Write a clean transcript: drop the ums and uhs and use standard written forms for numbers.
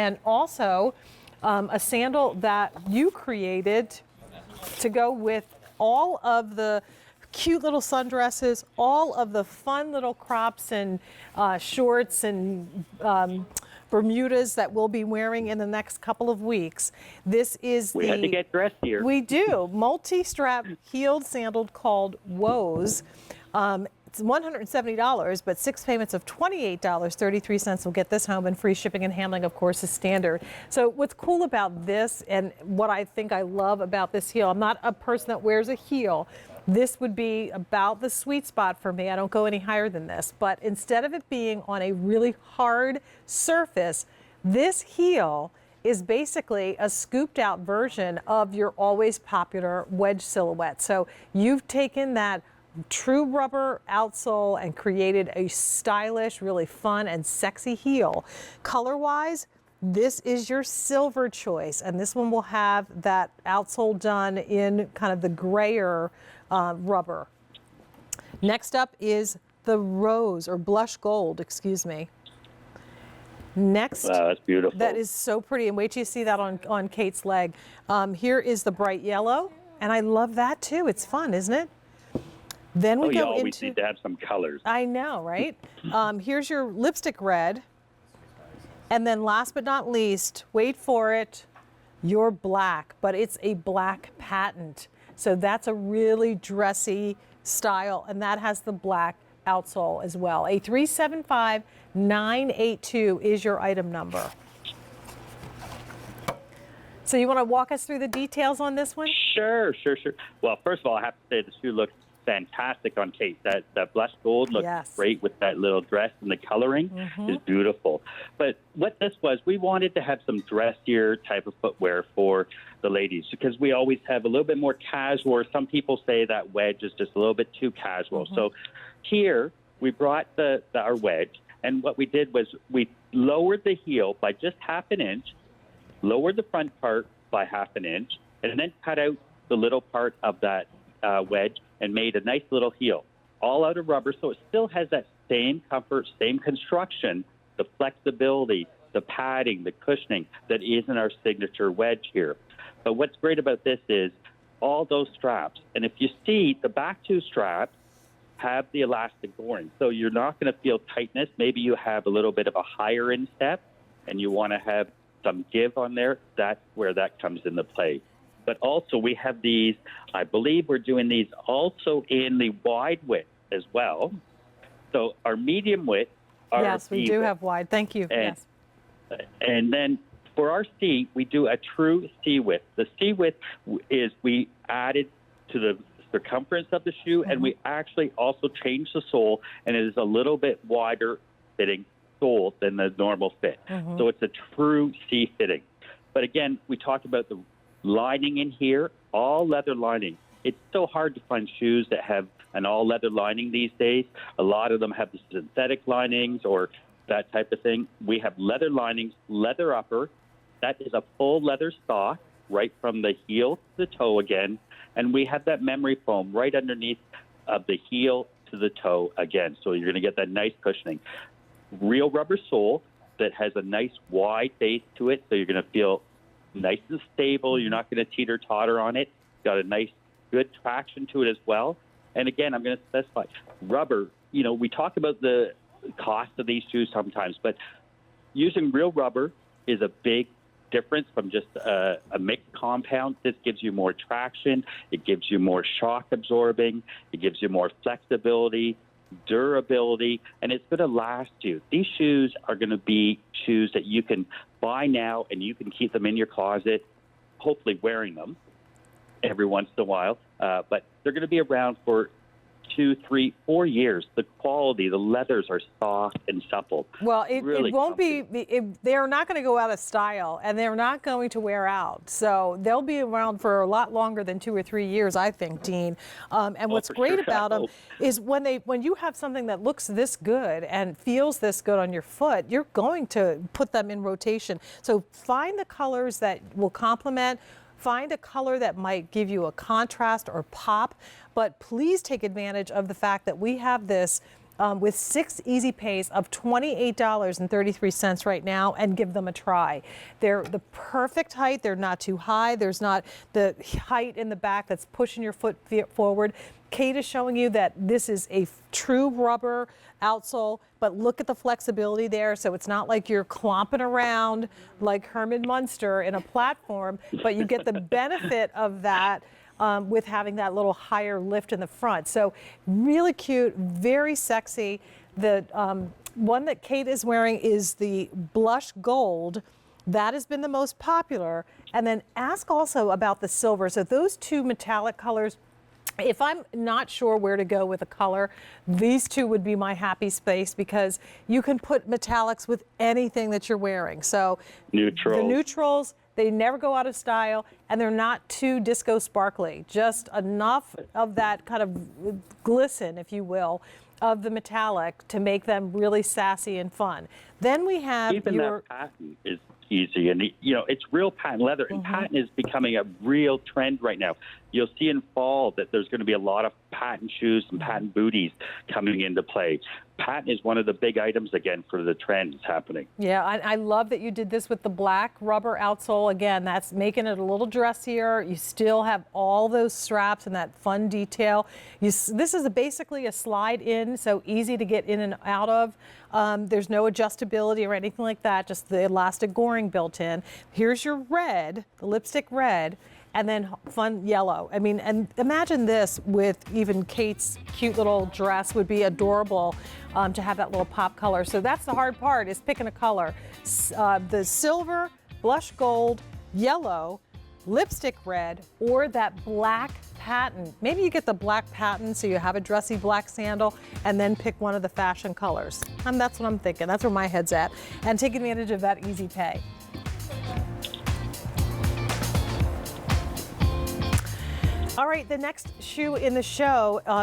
and also a sandal that you created to go with all of the cute little sundresses, all of the fun little crops and shorts and Bermudas that we'll be wearing in the next couple of weeks. This is We had to get dressed here. We do. Multi-strap heeled sandal called Woze. It's $170, but 6 payments of $28.33 will get this home, and free shipping and handling, of course, is standard. So what's cool about this, and what I think I love about this heel, I'm not a person that wears a heel. This would be about the sweet spot for me. I don't go any higher than this, but instead of it being on a really hard surface, this heel is basically a scooped out version of your always popular wedge silhouette. So you've taken that true rubber outsole and created a stylish, really fun and sexy heel. Color-wise, this is your silver choice, and this one will have that outsole done in kind of the grayer rubber. Next up is the rose, or blush gold, excuse me. Next, wow, that's beautiful. That is so pretty, and wait till you see that on Kate's leg. Here is the bright yellow, and I love that too. It's fun, isn't it? Then we you go always into, need to have some colors. I know, right? Here's your lipstick red. And then last but not least, wait for it, your black, but it's a black patent. So that's a really dressy style, and that has the black outsole as well. A 375982 is your item number. So you want to walk us through the details on this one? Sure. Well, first of all, I have to say the shoe looks fantastic on Kate. That blush gold looks great with that little dress, and the coloring is beautiful. But what this was, we wanted to have some dressier type of footwear for the ladies, because we always have a little bit more casual, or some people say that wedge is just a little bit too casual. So here we brought our wedge, and what we did was we lowered the heel by just half an inch, lowered the front part by half an inch, and then cut out the little part of that wedge and made a nice little heel, all out of rubber, so it still has that same comfort, same construction, the flexibility, the padding, the cushioning that is in our signature wedge here. But what's great about this is all those straps, and if you see, the back two straps have the elastic boring, so you're not going to feel tightness. Maybe you have a little bit of a higher instep and you want to have some give on there. That's where that comes into play. But also we have these, I believe we're doing these also in the wide width as well. So our medium width are yes, we do have wide. Thank you. And, yes. And then for our C, we do a true C width. The C width is we added to the circumference of the shoe, and we actually also changed the sole, and it is a little bit wider fitting sole than the normal fit. So it's a true C fitting. But again, we talked about the lining in here, all leather lining. It's so hard to find shoes that have an all leather lining these days. A lot of them have the synthetic linings or that type of thing. We have leather linings, leather upper. That is a full leather sock right from the heel to the toe again. And we have that memory foam right underneath of the heel to the toe again. So you're going to get that nice cushioning. Real rubber sole that has a nice wide base to it, so you're going to feel nice and stable. You're not going to teeter-totter on it. Got a nice, good traction to it as well. And again, I'm going to specify rubber. You know, we talk about the cost of these shoes sometimes, but using real rubber is a big difference from just a mixed compound. This gives you more traction. It gives you more shock absorbing. It gives you more flexibility, durability, and it's going to last you. These shoes are going to be shoes that you can buy now, and you can keep them in your closet, hopefully wearing them every once in a while. But they're going to be around for 2, 3, 4 years. The quality, the leathers are soft and supple. Well, it won't comfy. they're not going to go out of style, and they're not going to wear out. So they'll be around for a lot longer than 2 or 3 years, I think, Dean. And what's great about them is when you have something that looks this good and feels this good on your foot, you're going to put them in rotation. So find the colors that will complement. Find a color that might give you a contrast or pop, but please take advantage of the fact that we have this with 6 easy pays of $28.33 right now, and give them a try. They're the perfect height. They're not too high. There's not the height in the back that's pushing your foot forward. Kate is showing you that this is a true rubber outsole, but look at the flexibility there. So it's not like you're clomping around like Herman Munster in a platform, but you get the benefit of that with having that little higher lift in the front. So really cute, very sexy. The one that Kate is wearing is the blush gold. That has been the most popular. And then ask also about the silver. So those two metallic colors, if I'm not sure where to go with a color, these two would be my happy space, because you can put metallics with anything that you're wearing. So Neutrals. the neutrals, they never go out of style, and they're not too disco sparkly. Just enough of that kind of glisten, if you will, of the metallic to make them really sassy and fun. Then we have even your that patent is easy, and it's real patent leather, and patent is becoming a real trend right now. You'll see in fall that there's going to be a lot of patent shoes and patent booties coming into play. Patent is one of the big items again for the trends happening. Yeah, I love that you did this with the black rubber outsole. Again, that's making it a little dressier. You still have all those straps and that fun detail. This is basically a slide in, so easy to get in and out of. There's no adjustability or anything like that, just the elastic goring built in. Here's your red, the lipstick red, and then fun yellow. I mean, and imagine this with even Kate's cute little dress. Would be adorable to have that little pop color. So that's the hard part, is picking a color. The silver, blush gold, yellow, lipstick red, or that black patent. Maybe you get the black patent so you have a dressy black sandal, and then pick one of the fashion colors. That's what I'm thinking. That's where my head's at. And take advantage of that easy pay. All right, the next shoe in the show